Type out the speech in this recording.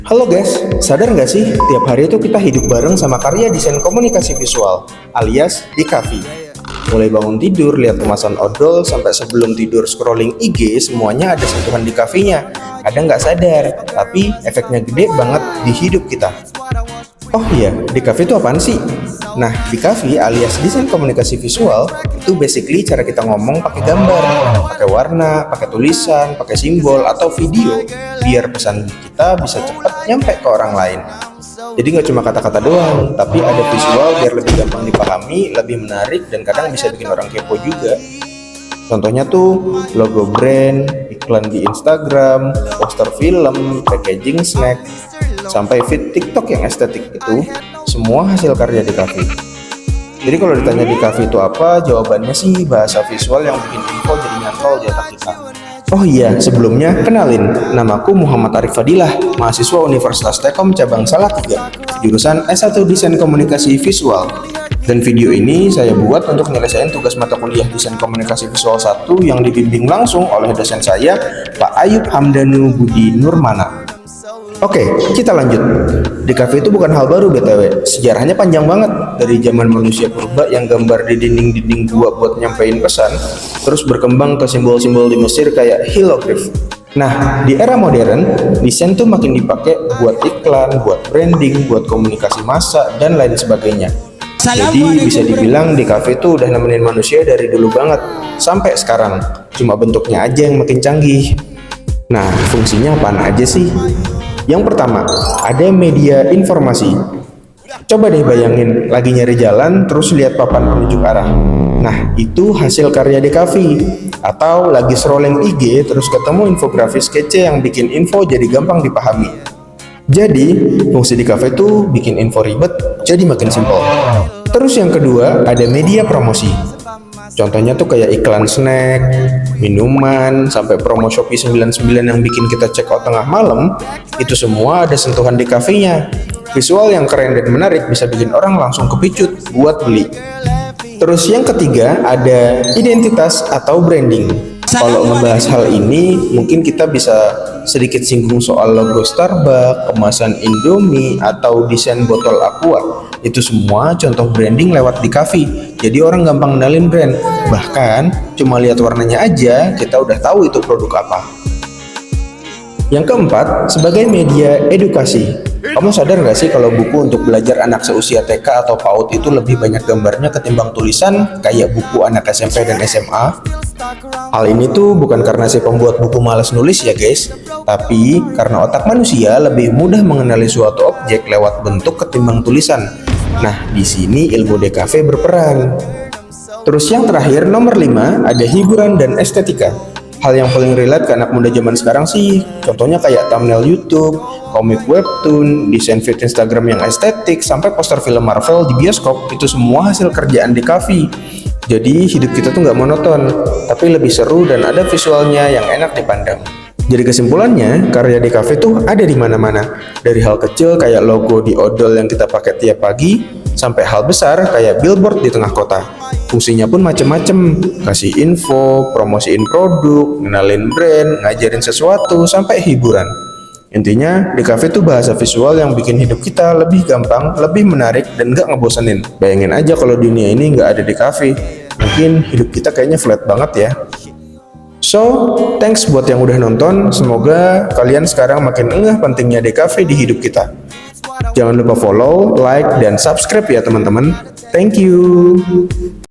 Halo guys, sadar nggak sih tiap hari itu kita hidup bareng sama karya desain komunikasi visual alias DKV. Mulai bangun tidur, lihat kemasan odol, sampai sebelum tidur scrolling IG, semuanya ada sentuhan DKV-nya. Kadang nggak sadar, tapi efeknya gede banget di hidup kita. Oh iya, DKV itu apaan sih? Nah, DKV alias desain komunikasi visual itu basically cara kita ngomong pakai gambar, pakai warna, pakai tulisan, pakai simbol atau video biar pesan kita bisa cepat nyampe ke orang lain. Jadi nggak cuma kata-kata doang, tapi ada visual biar lebih gampang dipahami, lebih menarik, dan kadang bisa bikin orang kepo juga. Contohnya tuh logo brand, iklan di Instagram, poster film, packaging snack, sampai feed TikTok yang estetik itu, semua hasil karya DKV. Jadi kalau ditanya DKV itu apa, jawabannya sih bahasa visual yang bikin info jadi nyantol di otak kita. Oh iya, sebelumnya kenalin, namaku Muhammad Arif Fadilah, mahasiswa Universitas Telkom cabang Salatiga, jurusan S1 Desain Komunikasi Visual. Dan video ini saya buat untuk nyelesain tugas mata kuliah Desain Komunikasi Visual 1 yang dibimbing langsung oleh dosen saya, Pak Ayub Hamdanu Budi Nurmana. Oke, kita lanjut. DKV itu bukan hal baru BTW, sejarahnya panjang banget. Dari zaman manusia purba yang gambar di dinding-dinding gua buat nyampein pesan, terus berkembang ke simbol-simbol di Mesir kayak hieroglif. Nah, di era modern, desain tuh makin dipakai buat iklan, buat branding, buat komunikasi massa, dan lain sebagainya. Jadi bisa dibilang DKV itu udah nemenin manusia dari dulu banget, sampai sekarang. Cuma bentuknya aja yang makin canggih. Nah, fungsinya apaan aja sih? Yang pertama, ada media informasi. Coba deh bayangin, lagi nyari jalan, terus lihat papan penunjuk arah. Nah, itu hasil karya DKV. Atau lagi scrolling IG, terus ketemu infografis kece yang bikin info jadi gampang dipahami. Jadi, fungsi DKV itu bikin info ribet, jadi makin simpel. Terus yang kedua, ada media promosi. Contohnya tuh kayak iklan snack, minuman, sampai promo Shopee 99 yang bikin kita check out tengah malam, itu semua ada sentuhan DKV-nya. Visual yang keren dan menarik bisa bikin orang langsung kepicut buat beli. Terus yang ketiga, ada identitas atau branding. Kalau ngebahas hal ini, mungkin kita bisa sedikit singgung soal logo Starbucks, kemasan Indomie, atau desain botol Aqua. Itu semua contoh branding lewat DKV. Jadi orang gampang kenalin brand. Bahkan, cuma lihat warnanya aja, kita udah tahu itu produk apa. Yang keempat, sebagai media edukasi. Kamu sadar nggak sih kalau buku untuk belajar anak seusia TK atau PAUD itu lebih banyak gambarnya ketimbang tulisan, kayak buku anak SMP dan SMA? Hal ini tuh bukan karena si pembuat buku malas nulis ya guys, tapi karena otak manusia lebih mudah mengenali suatu objek lewat bentuk ketimbang tulisan. Nah, di sini ilmu DKV berperan. Terus yang terakhir, nomor 5, ada hiburan dan estetika. Hal yang paling relate ke anak muda zaman sekarang sih, contohnya kayak thumbnail YouTube, komik webtoon, desain feed Instagram yang estetik, sampai poster film Marvel di bioskop, itu semua hasil kerjaan DKV. Jadi hidup kita tuh nggak monoton, tapi lebih seru dan ada visualnya yang enak dipandang. Jadi kesimpulannya, karya DKV tuh ada di mana-mana. Dari hal kecil kayak logo di odol yang kita pakai tiap pagi, sampai hal besar kayak billboard di tengah kota. Fungsinya pun macem-macem, kasih info, promosiin produk, ngenalin brand, ngajarin sesuatu, sampai hiburan. Intinya, DKV itu bahasa visual yang bikin hidup kita lebih gampang, lebih menarik, dan gak ngebosenin. Bayangin aja kalau dunia ini gak ada DKV, mungkin hidup kita kayaknya flat banget ya. So, thanks buat yang udah nonton, semoga kalian sekarang makin ngeh pentingnya DKV di hidup kita. Jangan lupa follow, like, dan subscribe ya teman-teman. Thank you.